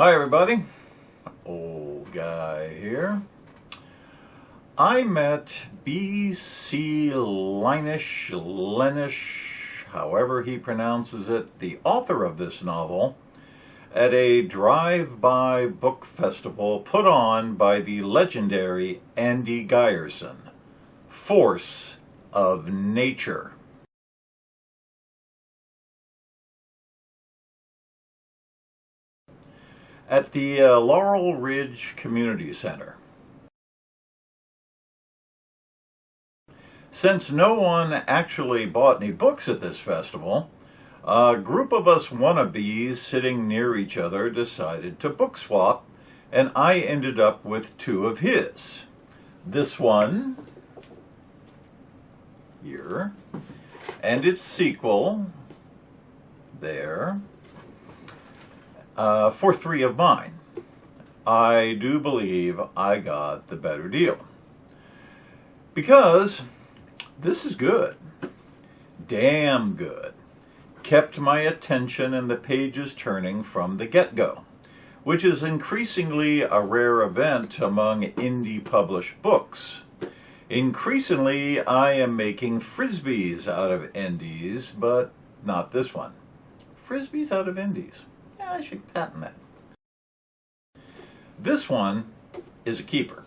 Hi everybody, old guy here. I met B.C. Lenish, however he pronounces it, the author of this novel, at a drive-by book festival put on by the legendary Andy Geyerson, Force of Nature. At the Laurel Ridge Community Center. Since no one actually bought any books at this festival, a group of us wannabes sitting near each other decided to book swap, and I ended up with two of his. This one, here, and its sequel, there, for three of mine. I do believe I got the better deal. Because this is good. Damn good. Kept my attention and the pages turning from the get-go, which is increasingly a rare event among indie published books. Increasingly, I am making frisbees out of indies, but not this one. Frisbees out of indies. Yeah, I should patent that. This one is a keeper.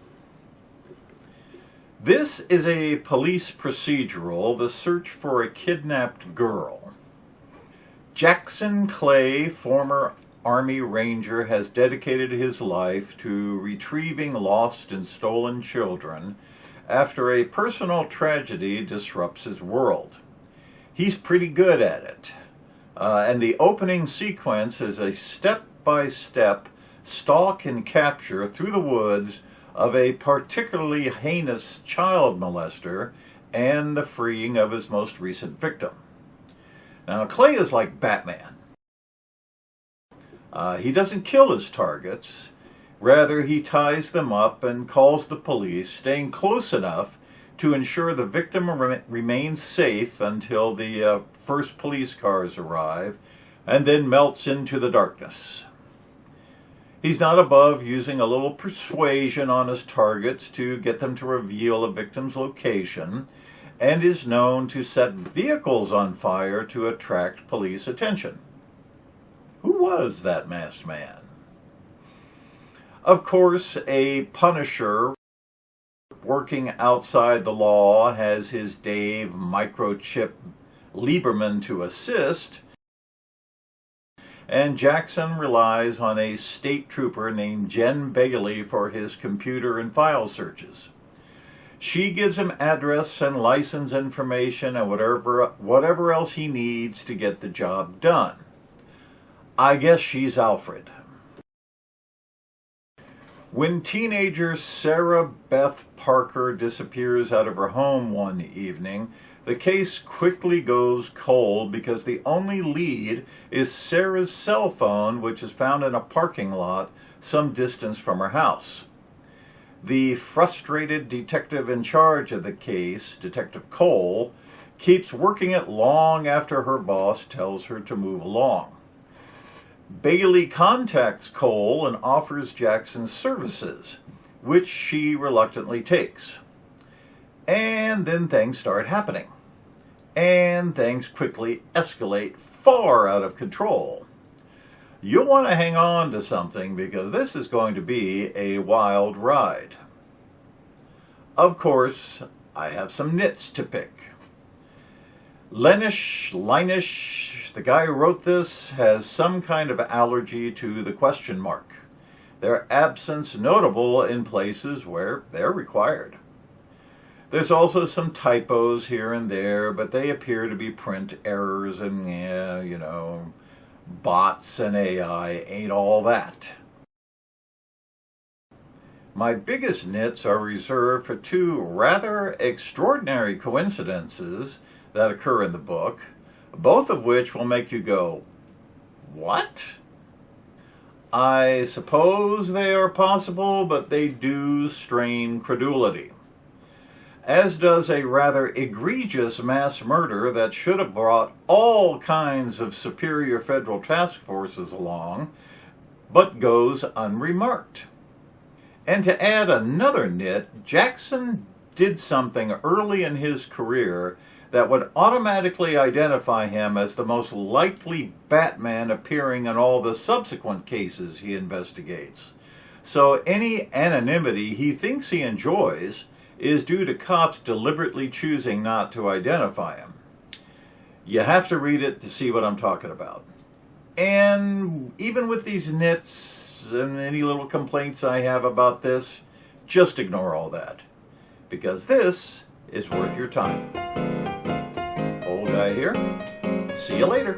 This is a police procedural, The Search for a Kidnapped Girl. Jackson Clay, former Army Ranger, has dedicated his life to retrieving lost and stolen children after a personal tragedy disrupts his world. He's pretty good at it. And the opening sequence is a step-by-step stalk and capture through the woods of a particularly heinous child molester and the freeing of his most recent victim. Now, Clay is like Batman. He doesn't kill his targets. Rather, he ties them up and calls the police, staying close enough to ensure the victim remains safe until the first police cars arrive, and then melts into the darkness. He's not above using a little persuasion on his targets to get them to reveal a victim's location, and is known to set vehicles on fire to attract police attention. Who was that masked man? Of course, a Punisher working outside the law has his Dave microchip Lieberman to assist, and Jackson relies on a state trooper named Jen Bailey for his computer and file searches. She gives him address and license information and whatever else he needs to get the job done. I guess she's Alfred. When teenager Sarah Beth Parker disappears out of her home one evening, the case quickly goes cold because the only lead is Sarah's cell phone, which is found in a parking lot some distance from her house. The frustrated detective in charge of the case, Detective Cole, keeps working it long after her boss tells her to move along. Bailey contacts Cole and offers Jackson's services, which she reluctantly takes. And then things start happening. And things quickly escalate far out of control. You'll want to hang on to something because this is going to be a wild ride. Of course, I have some nits to pick. Lenish, the guy who wrote this, has some kind of allergy to the question mark. Their absence notable in places where they're required. There's also some typos here and there, but they appear to be print errors and, bots and AI ain't all that. My biggest nits are reserved for two rather extraordinary coincidences that occur in the book, both of which will make you go, what? I suppose they are possible, but they do strain credulity. As does a rather egregious mass murder that should have brought all kinds of superior federal task forces along, but goes unremarked. And to add another nit, Jackson did something early in his career that would automatically identify him as the most likely Batman appearing in all the subsequent cases he investigates. So any anonymity he thinks he enjoys is due to cops deliberately choosing not to identify him. You have to read it to see what I'm talking about. And even with these nits and any little complaints I have about this, just ignore all that, because this is worth your time. Old guy here. See you later.